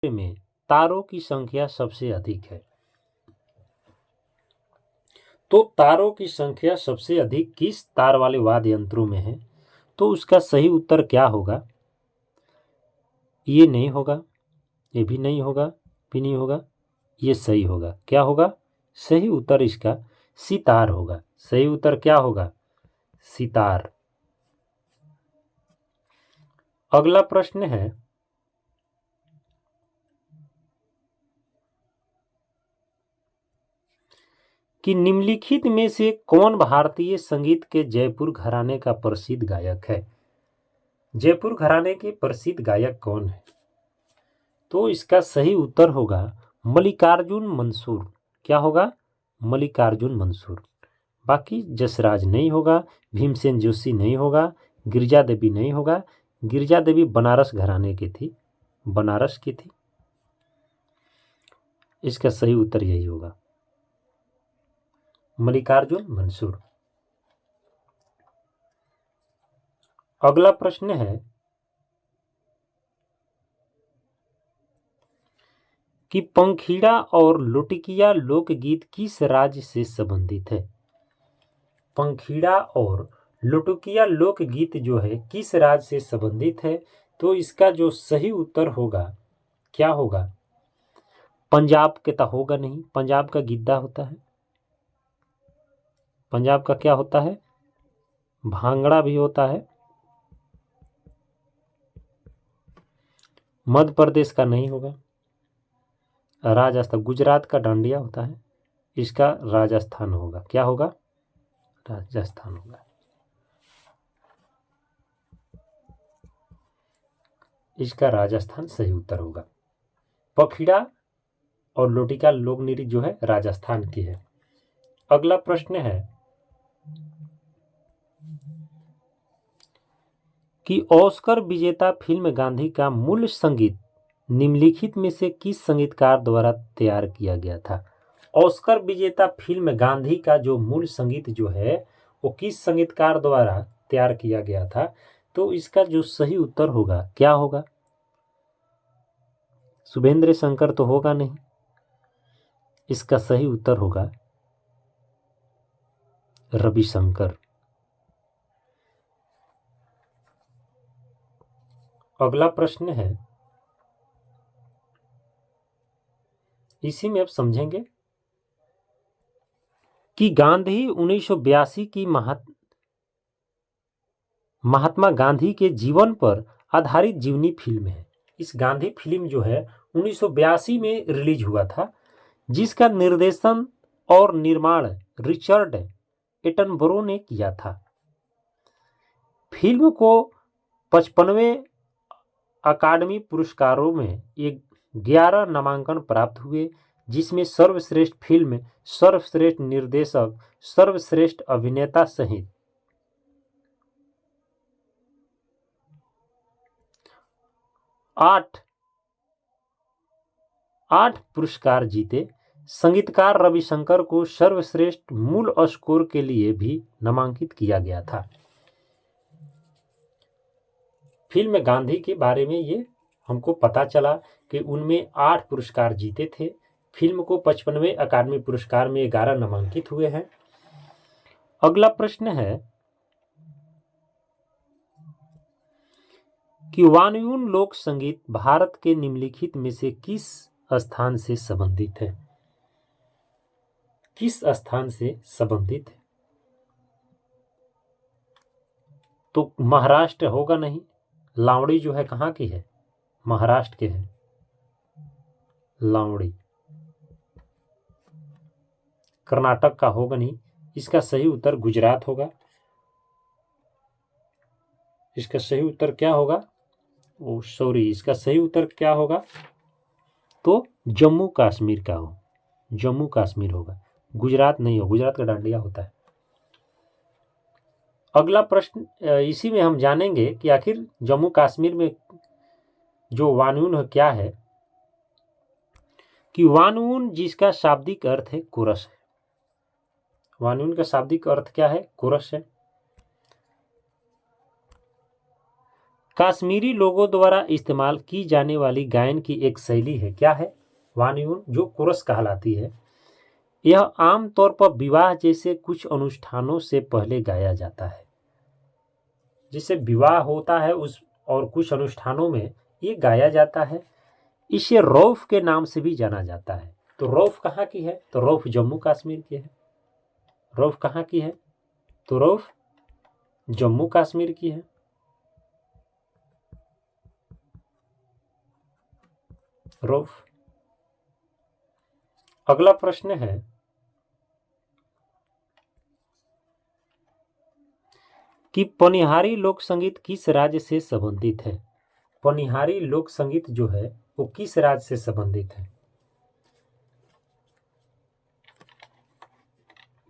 में तारों की संख्या सबसे अधिक है? तो तारों की संख्या सबसे अधिक किस तार वाले वाद्य यंत्रों में है? तो उसका सही उत्तर क्या होगा? ये नहीं होगा, ये भी नहीं होगा, भी नहीं होगा, ये सही होगा। क्या होगा सही उत्तर? इसका सितार होगा। सही उत्तर क्या होगा? सितार। अगला प्रश्न है कि निम्नलिखित में से कौन भारतीय संगीत के जयपुर घराने का प्रसिद्ध गायक है? जयपुर घराने के प्रसिद्ध गायक कौन है? तो इसका सही उत्तर होगा मल्लिकार्जुन मंसूर। क्या होगा? मल्लिकार्जुन मंसूर। बाकी जसराज नहीं होगा, भीमसेन जोशी नहीं होगा, गिरिजा देवी नहीं होगा। गिरिजा देवी बनारस घराने की थी, बनारस की थी। इसका सही उत्तर यही होगा, मल्लिकार्जुन मंसूर। अगला प्रश्न है कि पंखीड़ा और लुटिकिया लोकगीत किस राज्य से संबंधित है? पंखीड़ा और लुटिकिया लोकगीत जो है किस राज्य से संबंधित है? तो इसका जो सही उत्तर होगा क्या होगा? पंजाब के तो होगा नहीं, पंजाब का गिद्दा होता है। पंजाब का क्या होता है? भांगड़ा भी होता है। मध्य प्रदेश का नहीं होगा। राजस्थान, गुजरात का डांडिया होता है, इसका राजस्थान होगा। क्या होगा? राजस्थान होगा। इसका राजस्थान सही उत्तर होगा। पखीड़ा और लोटिका लोक नृत्य जो है राजस्थान की है। अगला प्रश्न है कि ऑस्कर विजेता फिल्म गांधी का मूल संगीत निम्नलिखित में से किस संगीतकार द्वारा तैयार किया गया था? ऑस्कर विजेता फिल्म गांधी का जो मूल संगीत जो है वो किस संगीतकार द्वारा तैयार किया गया था? तो इसका जो सही उत्तर होगा क्या होगा? शुभेंद्र शंकर तो होगा नहीं, इसका सही उत्तर होगा रविशंकर। अगला प्रश्न है, इसी में अब समझेंगे कि गांधी 1982 की महात्मा गांधी के जीवन पर आधारित जीवनी फिल्म है। इस गांधी फिल्म जो है 1982 में रिलीज हुआ था, जिसका निर्देशन और निर्माण रिचर्ड एटनबरो ने किया था। फिल्म को 55वें अकादमी पुरस्कारों में 11 नामांकन प्राप्त हुए, जिसमें सर्वश्रेष्ठ फिल्म, सर्वश्रेष्ठ निर्देशक, सर्वश्रेष्ठ अभिनेता सहित 8 पुरस्कार जीते। संगीतकार रविशंकर को सर्वश्रेष्ठ मूल स्कोर के लिए भी नामांकित किया गया था। फिल्म गांधी के बारे में ये हमको पता चला कि उनमें 8 पुरस्कार जीते थे। फिल्म को 55वें अकादमी पुरस्कार में 11 नामांकित हुए हैं। अगला प्रश्न है कि वानयुन लोक संगीत भारत के निम्नलिखित में से किस स्थान से संबंधित है? किस स्थान से संबंधित है? तो महाराष्ट्र होगा नहीं, लावड़ी जो है कहाँ की है? महाराष्ट्र के है लावड़ी। कर्नाटक का होगा नहीं, इसका सही उत्तर गुजरात होगा। इसका सही उत्तर क्या होगा? ओ सॉरी, इसका सही उत्तर क्या होगा? तो जम्मू कश्मीर का हो, जम्मू कश्मीर होगा, गुजरात नहीं हो, गुजरात का डांडिया होता है। अगला प्रश्न, इसी में हम जानेंगे कि आखिर जम्मू कश्मीर में जो वानून क्या है, कि वानून जिसका शाब्दिक अर्थ है कोरस है। वानून का शाब्दिक अर्थ क्या है? कोरस है। कश्मीरी लोगों द्वारा इस्तेमाल की जाने वाली गायन की एक शैली है, क्या है? वानयुन, जो कोरस कहलाती है। यह आमतौर पर विवाह जैसे कुछ अनुष्ठानों से पहले गाया जाता है। जिसे विवाह होता है उस और कुछ अनुष्ठानों में ये गाया जाता है। इसे रौफ के नाम से भी जाना जाता है। तो रौफ कहाँ की है? तो रौफ जम्मू कश्मीर की है। रौफ कहाँ की है? तो रौफ जम्मू कश्मीर की है। रौफ। अगला प्रश्न है कि पनिहारी लोक संगीत किस राज्य से संबंधित है? पनिहारी लोक संगीत जो है वो किस राज्य से संबंधित है?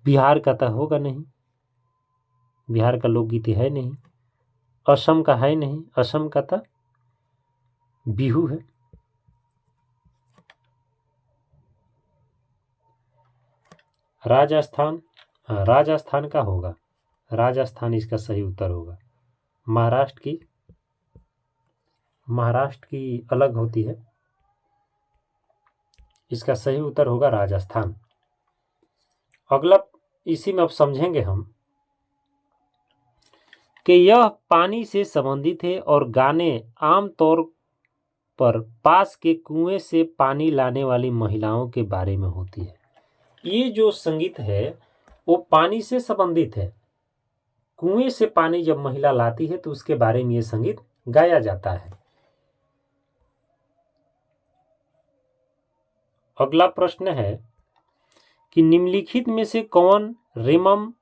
बिहार का तो होगा नहीं, बिहार का लोकगीत है नहीं। असम का है नहीं, असम का तो बिहू है। राजस्थान, राजस्थान का होगा, राजस्थान इसका सही उत्तर होगा। महाराष्ट्र की अलग होती है, इसका सही उत्तर होगा राजस्थान। अगला इसी में अब समझेंगे हम कि यह पानी से संबंधित है और गाने आमतौर पर पास के कुएं से पानी लाने वाली महिलाओं के बारे में होती है। ये जो संगीत है वो पानी से संबंधित है। कुएं से पानी जब महिला लाती है तो उसके बारे में ये संगीत गाया जाता है। अगला प्रश्न है कि निम्नलिखित में से कौन रेमन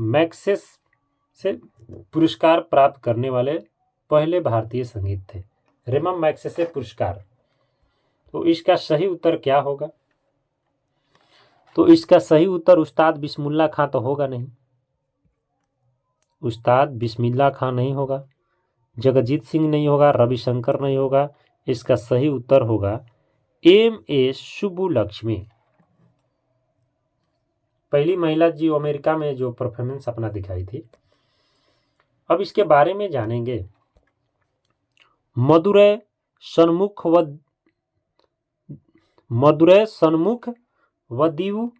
मैग्सेसे से पुरस्कार प्राप्त करने वाले पहले भारतीय संगीत थे? रेमन मैग्सेसे पुरस्कार, तो इसका सही उत्तर क्या होगा? तो इसका सही उत्तर उस्ताद बिस्मिल्लाह खां तो होगा नहीं, उस्ताद बिस्मिल्लाह खां नहीं होगा, जगजीत सिंह नहीं होगा, रविशंकर नहीं होगा। इसका सही उत्तर होगा M.A. सुब्बुलक्ष्मी। पहली महिला जो अमेरिका में जो परफॉर्मेंस अपना दिखाई थी। अब इसके बारे में जानेंगे। मदुरै सन्मुख वदीवु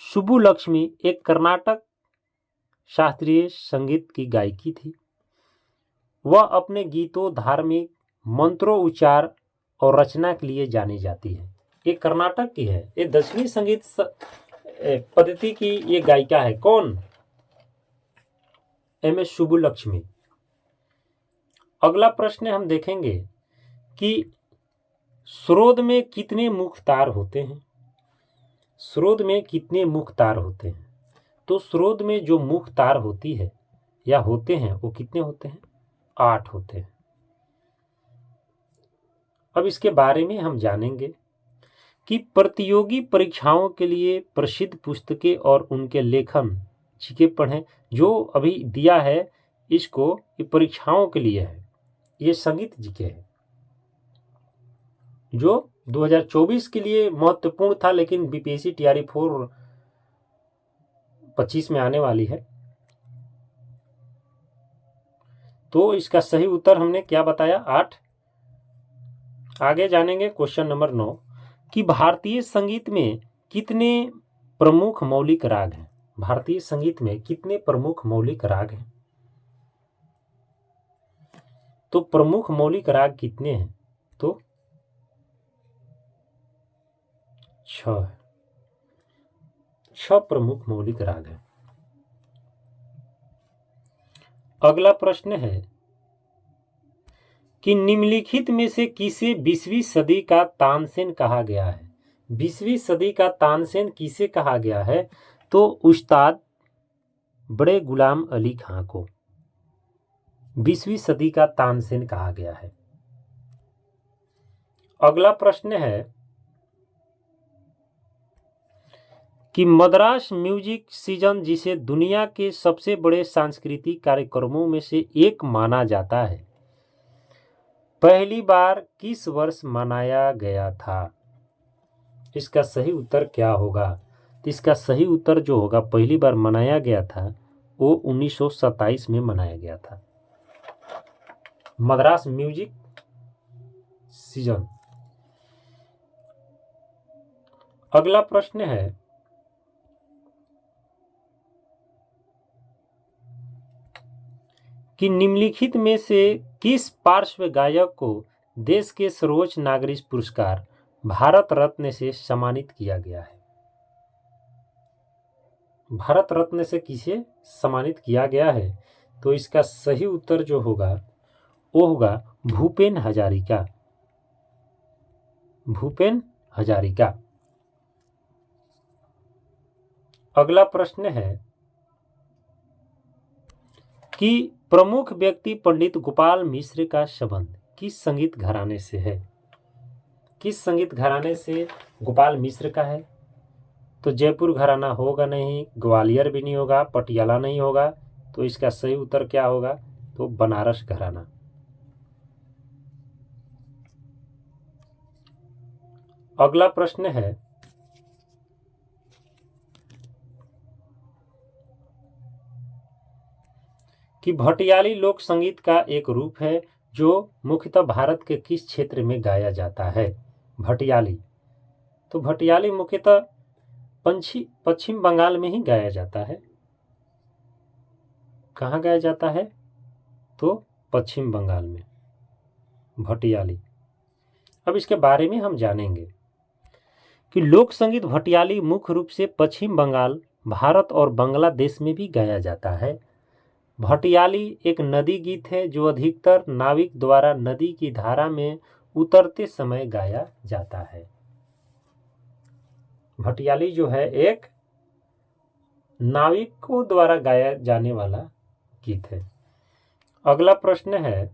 सुब्बुलक्ष्मी एक कर्नाटक शास्त्रीय संगीत की गायकी थी। वह अपने गीतों, धार्मिक मंत्रों, उच्चार और रचना के लिए जानी जाती है। ये कर्नाटक की है, ये 10वीं संगीत पद्धति की ये गायिका है। कौन? M.A. सुब्बुलक्ष्मी। अगला प्रश्न हम देखेंगे कि स्रोत में कितने मुख्य तार होते हैं? स्रोत में कितने मुख्य तार होते हैं? तो स्रोत में जो मुख्य तार होती है या होते हैं वो कितने होते हैं? 8 होते हैं। अब इसके बारे में हम जानेंगे कि प्रतियोगी परीक्षाओं के लिए प्रसिद्ध पुस्तकें और उनके लेखन जीके पढ़ें। जो अभी दिया है इसको, ये परीक्षाओं के लिए है, ये संगीत जीके है जो 2024 के लिए महत्वपूर्ण था, लेकिन बीपीएससी टीआरई 4 25 में आने वाली है। तो इसका सही उत्तर हमने क्या बताया? 8। आगे जानेंगे क्वेश्चन नंबर 9 कि भारतीय संगीत में कितने प्रमुख मौलिक राग हैं? भारतीय संगीत में कितने प्रमुख मौलिक राग हैं? तो प्रमुख मौलिक राग कितने हैं? तो 6 प्रमुख मौलिक राग हैं। अगला प्रश्न है कि निम्नलिखित में से किसे 20वीं सदी का तानसेन कहा गया है? 20वीं सदी का तानसेन किसे कहा गया है? तो उस्ताद बड़े गुलाम अली खां को 20वीं सदी का तानसेन कहा गया है। अगला प्रश्न है कि मद्रास म्यूजिक सीजन, जिसे दुनिया के सबसे बड़े सांस्कृतिक कार्यक्रमों में से एक माना जाता है, पहली बार किस वर्ष मनाया गया था? इसका सही उत्तर क्या होगा? तो इसका सही उत्तर जो होगा, पहली बार मनाया गया था वो 1927 में मनाया गया था। Madras music season. अगला प्रश्न है कि निम्नलिखित में से किस पार्श्व गायक को देश के सर्वोच्च नागरिक पुरस्कार भारत रत्न से सम्मानित किया गया है? भारत रत्न से किसे सम्मानित किया गया है? तो इसका सही उत्तर जो होगा वो होगा भूपेन हजारिका। भूपेन हजारिका। अगला प्रश्न है कि प्रमुख व्यक्ति पंडित गोपाल मिश्र का संबंध किस संगीत घराने से है? किस संगीत घराने से गोपाल मिश्र का है? तो जयपुर घराना होगा नहीं, ग्वालियर भी नहीं होगा, पटियाला नहीं होगा, तो इसका सही उत्तर क्या होगा? तो बनारस घराना। अगला प्रश्न है कि भटियाली लोक संगीत का एक रूप है जो मुख्यतः भारत के किस क्षेत्र में गाया जाता है? भटियाली। तो भटियाली मुख्यतः पश्चिम बंगाल में ही गाया जाता है। कहाँ गाया जाता है? तो पश्चिम बंगाल में भटियाली। अब इसके बारे में हम जानेंगे कि लोक संगीत भटियाली मुख्य रूप से पश्चिम बंगाल, भारत और बांग्लादेश में भी गाया जाता है। भटियाली एक नदी गीत है जो अधिकतर नाविक द्वारा नदी की धारा में उतरते समय गाया जाता है। भटियाली जो है एक नाविकों द्वारा गाया जाने वाला गीत है। अगला प्रश्न है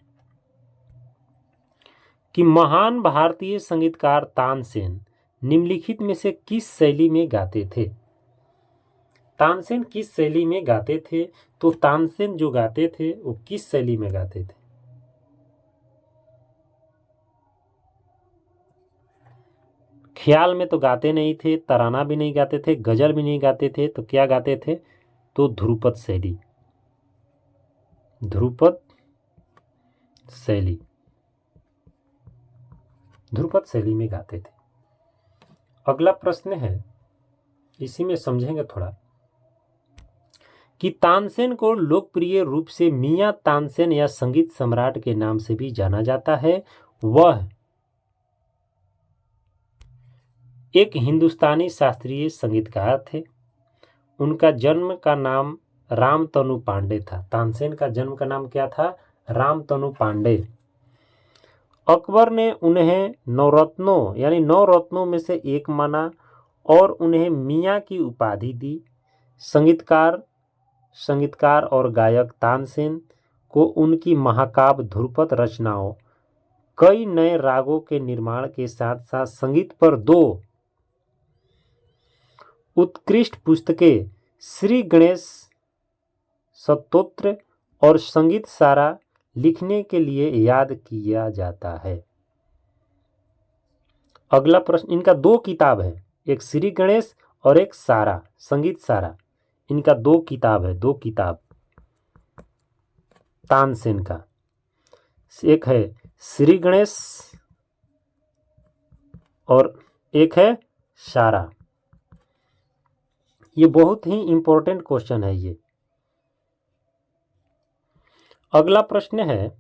कि महान भारतीय संगीतकार तानसेन निम्नलिखित में से किस शैली में गाते थे? तानसेन किस शैली में गाते थे? तो तानसेन जो गाते थे वो किस शैली में गाते थे? ख्याल में तो गाते नहीं थे, तराना भी नहीं गाते थे, गजल भी नहीं गाते थे, तो क्या गाते थे? तो ध्रुपद शैली। ध्रुपद शैली। ध्रुपद शैली में गाते थे। अगला प्रश्न है, इसी में समझेंगे थोड़ा, कि तानसेन को लोकप्रिय रूप से मियां तानसेन या संगीत सम्राट के नाम से भी जाना जाता है। वह एक हिंदुस्तानी शास्त्रीय संगीतकार थे। उनका जन्म का नाम रामतनु पांडे था। तानसेन का जन्म का नाम क्या था? रामतनु पांडे। अकबर ने उन्हें नवरत्नों यानी 9 रत्नों में से एक माना और उन्हें मियां की उपाधि दी। संगीतकार और गायक तानसेन को उनकी महाकाव्य ध्रुपद रचनाओं, कई नए रागों के निर्माण के साथ साथ संगीत पर 2 उत्कृष्ट पुस्तकें, श्री गणेश स्तोत्र और संगीत सारा, लिखने के लिए याद किया जाता है। अगला प्रश्न, इनका 2 किताब है, एक श्री गणेश और एक सारा, संगीत सारा। इनका 2 किताब है, 2 किताब तानसेन का। एक है श्री गणेश और एक है सारा। ये बहुत ही इंपॉर्टेंट क्वेश्चन है ये। अगला प्रश्न है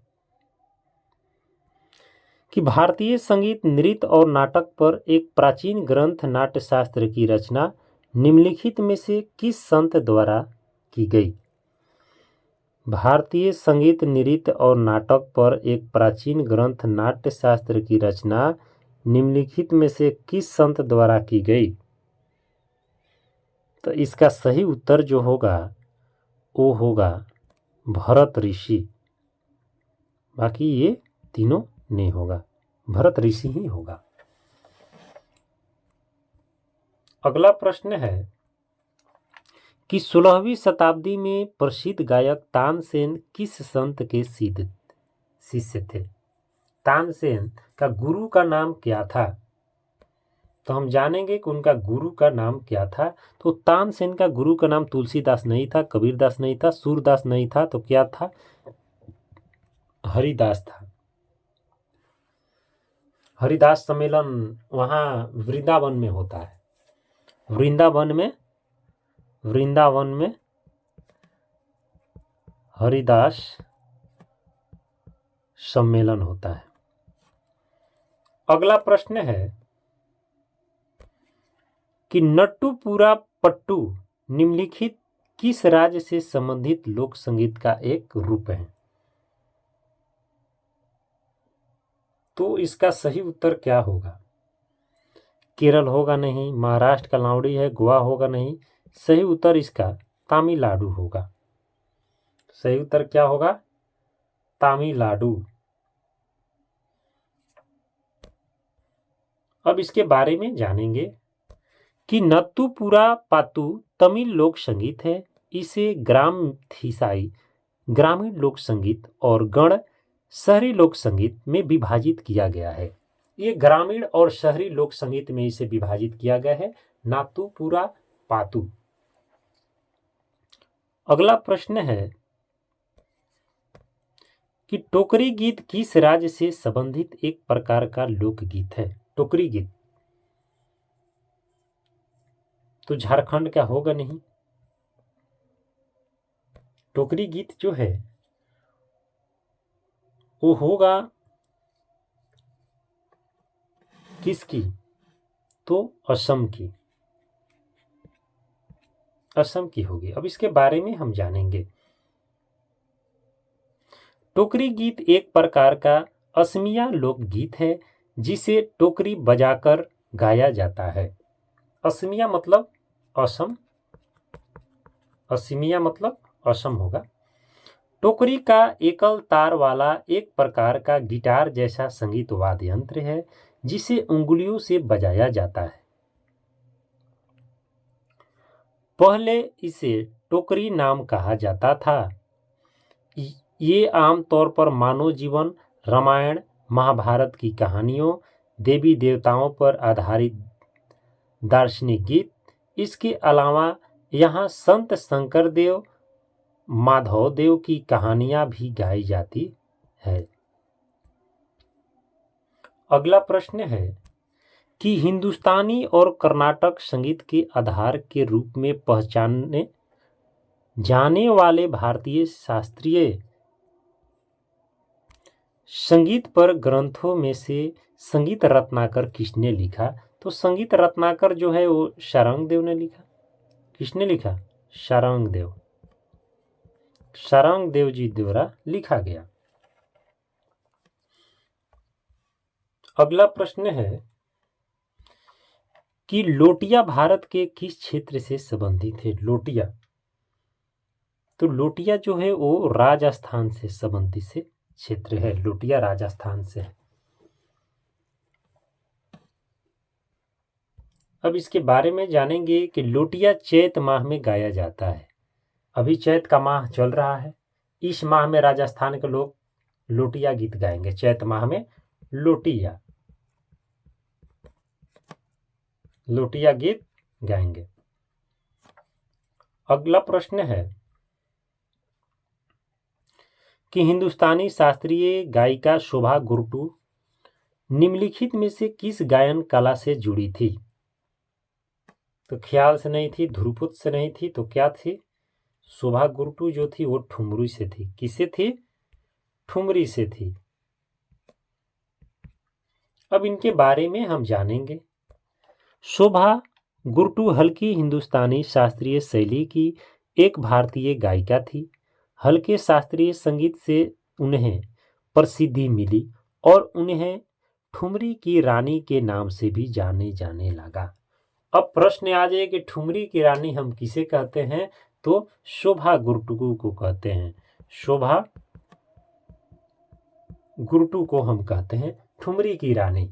कि भारतीय संगीत, नृत्य और नाटक पर एक प्राचीन ग्रंथ नाट्यशास्त्र की रचना निम्नलिखित में से किस संत द्वारा की गई? भारतीय संगीत, नृत्य और नाटक पर एक प्राचीन ग्रंथ नाट्यशास्त्र की रचना निम्नलिखित में से किस संत द्वारा की गई? तो इसका सही उत्तर जो होगा वो होगा भरत ऋषि। बाकी ये तीनों नहीं होगा, भरत ऋषि ही होगा। अगला प्रश्न है कि 16वीं शताब्दी में प्रसिद्ध गायक तानसेन किस संत के शिष्य थे? तानसेन का गुरु का नाम क्या था? तो हम जानेंगे कि उनका गुरु का नाम क्या था। तो तानसेन का गुरु का नाम तुलसीदास नहीं था, कबीरदास नहीं था, सूरदास नहीं था, तो क्या था? हरिदास था। हरिदास सम्मेलन वहाँ वृंदावन में होता है। वृंदावन में हरिदास सम्मेलन होता है। अगला प्रश्न है कि नट्टूपुरा पट्टू निम्नलिखित किस राज्य से संबंधित लोक संगीत का एक रूप है? तो इसका सही उत्तर क्या होगा? केरल होगा नहीं, महाराष्ट्र का लावड़ी है, गोवा होगा नहीं। सही उत्तर इसका तमिलनाडु होगा। सही उत्तर क्या होगा? तमिलनाडु। अब इसके बारे में जानेंगे कि नत्थुपुरा पातु तमिल लोक संगीत है। इसे ग्राम थिसाई ग्रामीण लोक संगीत और गण शहरी लोक संगीत में विभाजित किया गया है। ये ग्रामीण और शहरी लोक संगीत में इसे विभाजित किया गया है, नाथुपुरा पातु। अगला प्रश्न है कि टोकरी गीत किस राज्य से संबंधित एक प्रकार का लोकगीत है? टोकरी गीत तो झारखंड का होगा नहीं। टोकरी गीत जो है वो होगा किसकी? तो असम की। असम की होगी। अब इसके बारे में हम जानेंगे। टोकरी गीत एक प्रकार का असमिया लोकगीत है जिसे टोकरी बजाकर गाया जाता है। असमिया मतलब असम, असमिया मतलब असम होगा। टोकरी का एकल तार वाला एक प्रकार का गिटार जैसा संगीत वाद्य यंत्र है जिसे उंगलियों से बजाया जाता है। पहले इसे टोकरी नाम कहा जाता था। ये आमतौर पर मानव जीवन, रामायण, महाभारत की कहानियों, देवी देवताओं पर आधारित दार्शनिक गीत, इसके अलावा यहाँ संत शंकरदेव, माधव देव की कहानियां भी गाई जाती है। अगला प्रश्न है कि हिंदुस्तानी और कर्नाटक संगीत के आधार के रूप में पहचाने जाने वाले भारतीय शास्त्रीय संगीत पर ग्रंथों में से संगीत रत्नाकर किसने लिखा? तो संगीत रत्नाकर जो है वो शारंगदेव ने लिखा। किसने लिखा? शारंगदेव। शारंगदेव जी द्वारा लिखा गया। अगला प्रश्न है कि लोटिया भारत के किस क्षेत्र से संबंधित है? लोटिया तो लोटिया जो है वो राजस्थान से संबंधित से क्षेत्र है। लोटिया राजस्थान से है। अब इसके बारे में जानेंगे कि लोटिया चैत माह में गाया जाता है। अभी चैत का माह चल रहा है। इस माह में राजस्थान के लोग लोटिया गीत गाएंगे। चैत माह में लोटिया गीत गाएंगे। अगला प्रश्न है कि हिंदुस्तानी शास्त्रीय गायिका शोभा गुरटू निम्नलिखित में से किस गायन कला से जुड़ी थी? तो ख्याल से नहीं थी, ध्रुपद से नहीं थी, तो क्या थी? शोभा गुरटू जो थी वो ठुमरी से थी। किससे थी? ठुमरी से थी। अब इनके बारे में हम जानेंगे। शोभा गुरटू हल्की हिंदुस्तानी शास्त्रीय शैली की एक भारतीय गायिका थी। हल्के शास्त्रीय संगीत से उन्हें प्रसिद्धि मिली और उन्हें ठुमरी की रानी के नाम से भी जाने लगा। अब प्रश्न आ जाए कि ठुमरी की रानी हम किसे कहते हैं? तो शोभा गुरटू को कहते हैं। शोभा गुरटू को हम कहते हैं ठुमरी की रानी।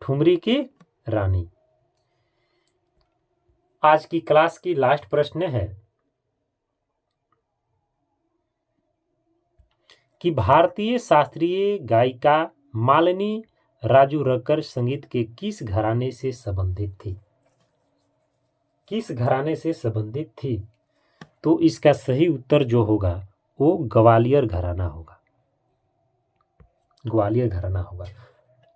ठुमरी की रानी। आज की क्लास की लास्ट प्रश्न है कि भारतीय शास्त्रीय गायिका मालिनी राजुरकर संगीत के किस घराने से संबंधित थी? किस घराने से संबंधित थी? तो इसका सही उत्तर जो होगा वो ग्वालियर घराना होगा। ग्वालियर घराना होगा।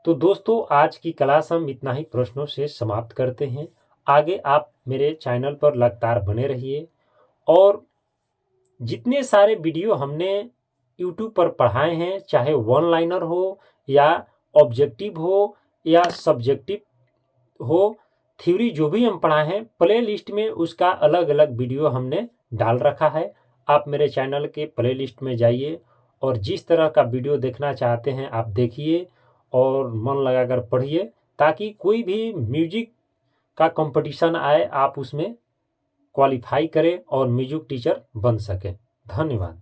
तो दोस्तों आज की क्लास हम इतना ही प्रश्नों से समाप्त करते हैं। आगे आप मेरे चैनल पर लगातार बने रहिए और जितने सारे वीडियो हमने यूट्यूब पर पढ़ाए हैं, चाहे वन लाइनर हो या ऑब्जेक्टिव हो या सब्जेक्टिव हो, थ्योरी जो भी हम पढ़ाए हैं, प्ले लिस्ट में उसका अलग अलग वीडियो हमने डाल रखा है। आप मेरे चैनल के प्ले लिस्ट में जाइए और जिस तरह का वीडियो देखना चाहते हैं आप देखिए और मन लगाकर पढ़िए, ताकि कोई भी म्यूजिक का कंपटीशन आए आप उसमें क्वालिफाई करें और म्यूजिक टीचर बन सकें। धन्यवाद।